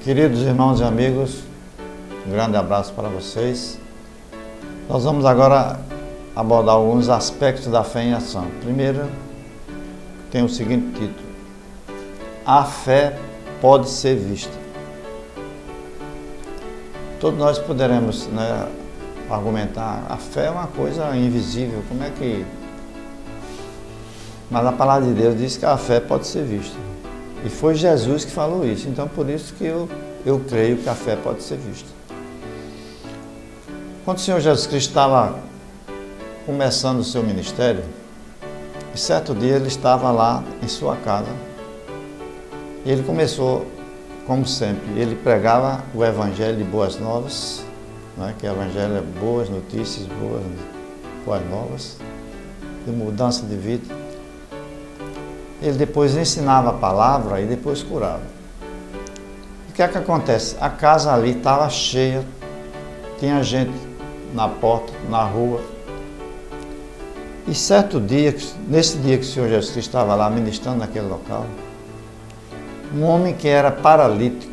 Queridos irmãos e amigos, um grande abraço para vocês. Nós vamos agora abordar alguns aspectos da fé em ação. Primeiro, tem o seguinte título: a fé pode ser vista. Todos nós poderemos, argumentar, a fé é uma coisa invisível, como é que... Mas a palavra de Deus diz que a fé pode ser vista. E foi Jesus que falou isso, então por isso que eu creio que a fé pode ser vista. Quando o Senhor Jesus Cristo estava começando o seu ministério, e certo dia ele estava lá em sua casa, e ele começou, como sempre, ele pregava o Evangelho de Boas Novas, que o Evangelho é boas notícias, boas novas, de mudança de vida. Ele depois ensinava a palavra e depois curava. O que é que acontece? A casa ali estava cheia, tinha gente na porta, na rua. E certo dia, nesse dia que o Senhor Jesus Cristo estava lá ministrando naquele local, um homem que era paralítico,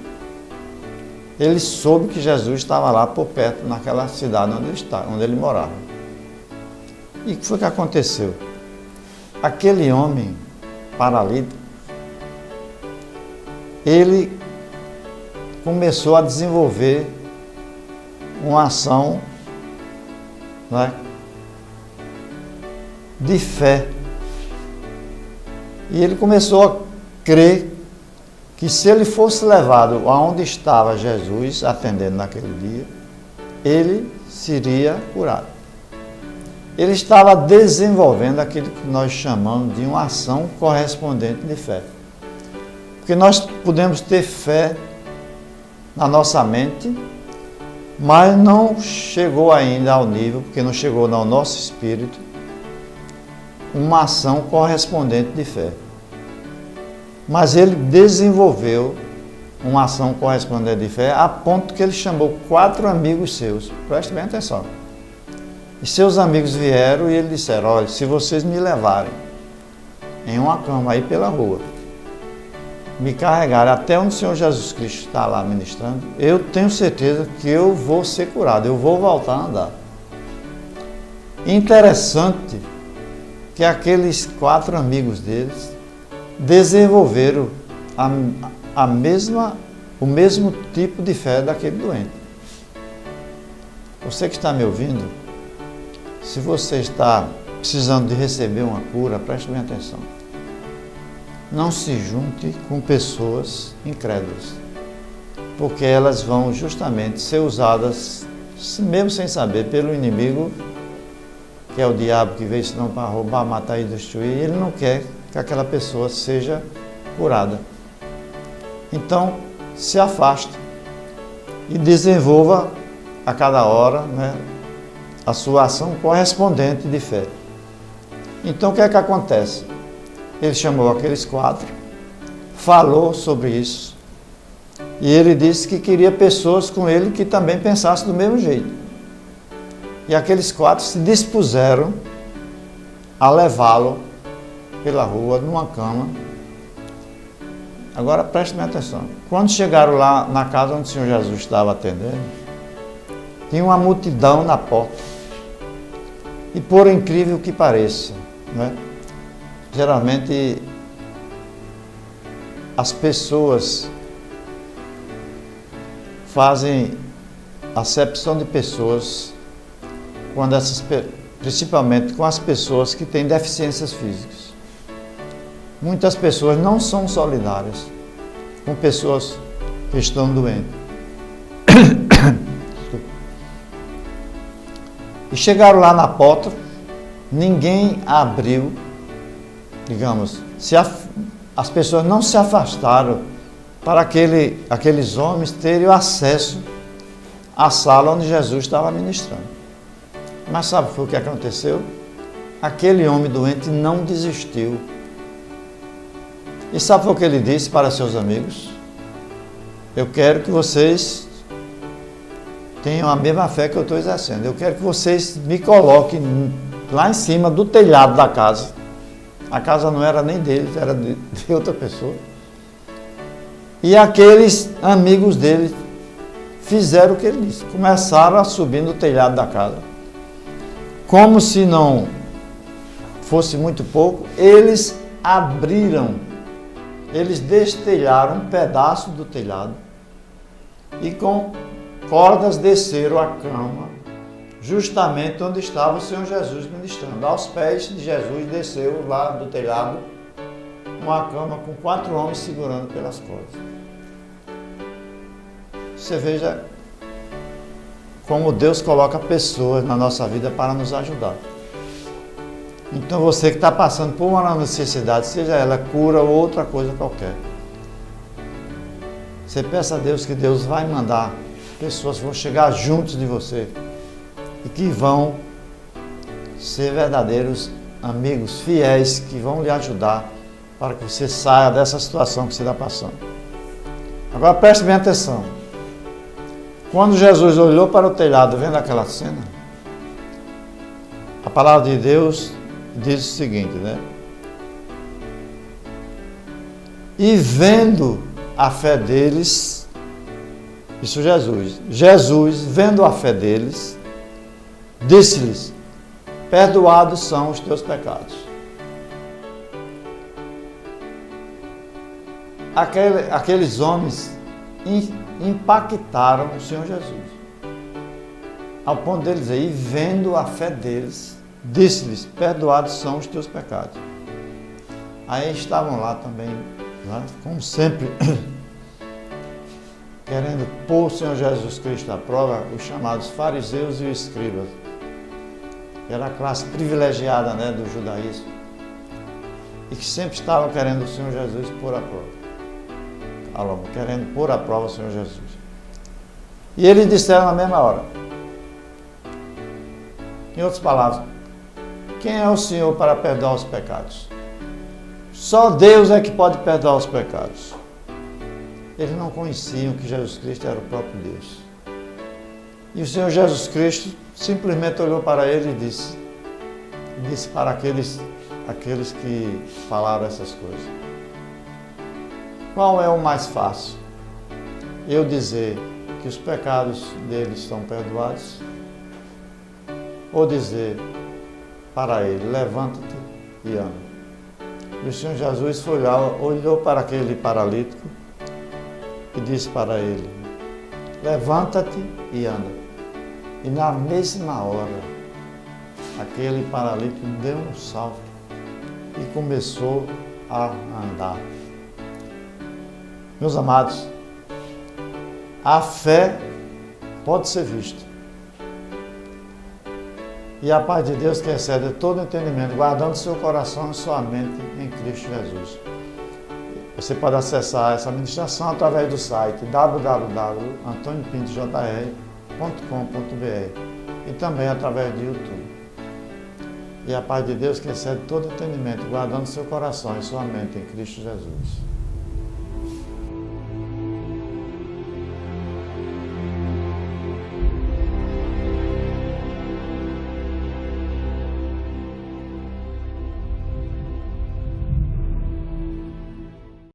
ele soube que Jesus estava lá por perto, naquela cidade onde ele morava. E o que foi que aconteceu? Aquele homem paralítico, ele começou a desenvolver uma ação de fé. E ele começou a crer que se ele fosse levado aonde estava Jesus, atendendo naquele dia, ele seria curado. Ele estava desenvolvendo aquilo que nós chamamos de uma ação correspondente de fé. Porque nós podemos ter fé na nossa mente, mas não chegou ainda ao nível, porque não chegou no nosso espírito, uma ação correspondente de fé. Mas ele desenvolveu uma ação correspondente de fé a ponto que ele chamou 4 amigos seus. Preste bem atenção. E seus amigos vieram e eles disseram: olha, se vocês me levarem em uma cama aí pela rua, me carregarem até onde o Senhor Jesus Cristo está lá ministrando, eu tenho certeza que eu vou ser curado, eu vou voltar a andar. Interessante que aqueles 4 amigos deles desenvolveram o mesmo tipo de fé daquele doente. Você que está me ouvindo, se você está precisando de receber uma cura, preste bem atenção. Não se junte com pessoas incrédulas, porque elas vão justamente ser usadas, mesmo sem saber, pelo inimigo, que é o diabo que veio senão para roubar, matar e destruir. Ele não quer que aquela pessoa seja curada. Então, se afaste e desenvolva a cada hora, a sua ação correspondente de fé. Então, o que é que acontece? Ele chamou aqueles 4, falou sobre isso, e ele disse que queria pessoas com ele que também pensassem do mesmo jeito. E aqueles 4 se dispuseram a levá-lo pela rua, numa cama. Agora preste bem atenção. Quando chegaram lá na casa onde o Senhor Jesus estava atendendo, tinha uma multidão na porta. E por incrível que pareça, geralmente as pessoas fazem acepção de pessoas principalmente com as pessoas que têm deficiências físicas. Muitas pessoas não são solidárias com pessoas que estão doentes. E chegaram lá na porta, ninguém abriu, digamos, as pessoas não se afastaram para aqueles homens terem acesso à sala onde Jesus estava ministrando. Mas sabe o que aconteceu? Aquele homem doente não desistiu. E sabe o que ele disse para seus amigos? Eu quero que vocês tenham a mesma fé que eu estou exercendo. Eu quero que vocês me coloquem lá em cima do telhado da casa. A casa não era nem deles, era de outra pessoa. E aqueles amigos dele fizeram o que ele disse. Começaram a subir no telhado da casa. Como se não fosse muito pouco, eles abriram, eles destelharam um pedaço do telhado e com cordas desceram a cama, justamente onde estava o Senhor Jesus ministrando. Aos pés de Jesus desceu lá do telhado uma cama com 4 homens segurando pelas cordas. Você veja como Deus coloca pessoas na nossa vida para nos ajudar. Então você que está passando por uma necessidade, seja ela cura ou outra coisa qualquer, você peça a Deus que Deus vai mandar pessoas que vão chegar juntos de você e que vão ser verdadeiros amigos, fiéis, que vão lhe ajudar para que você saia dessa situação que você está passando. Agora preste bem atenção. Quando Jesus olhou para o telhado vendo aquela cena, a palavra de Deus diz o seguinte, né? E vendo a fé deles, isso Jesus, vendo a fé deles, disse-lhes, perdoados são os teus pecados. Aqueles homens impactaram o Senhor Jesus, ao ponto deles dizer, e vendo a fé deles, disse-lhes, perdoados são os teus pecados. Aí estavam lá também, né, como sempre, querendo pôr o Senhor Jesus Cristo à prova, os chamados fariseus e os escribas, que era a classe privilegiada, né, do judaísmo, e que sempre estavam querendo o Senhor Jesus pôr à prova. Querendo pôr à prova o Senhor Jesus. E eles disseram na mesma hora, em outras palavras, quem é o Senhor para perdoar os pecados? Só Deus é que pode perdoar os pecados. Eles não conheciam que Jesus Cristo era o próprio Deus. E o Senhor Jesus Cristo simplesmente olhou para ele e disse para aqueles que falaram essas coisas, qual é o mais fácil? Eu dizer que os pecados deles são perdoados? Ou dizer para ele, levanta-te e anda? E o Senhor Jesus foi lá, olhou para aquele paralítico e disse para ele, levanta-te e anda. E na mesma hora, aquele paralítico deu um salto e começou a andar. Meus amados, a fé pode ser vista. E a paz de Deus que excede todo entendimento, guardando seu coração e sua mente em Cristo Jesus. Você pode acessar essa ministração através do site www.antoniopintojr.com.br e também através do YouTube. E a paz de Deus que excede todo entendimento, guardando seu coração e sua mente em Cristo Jesus.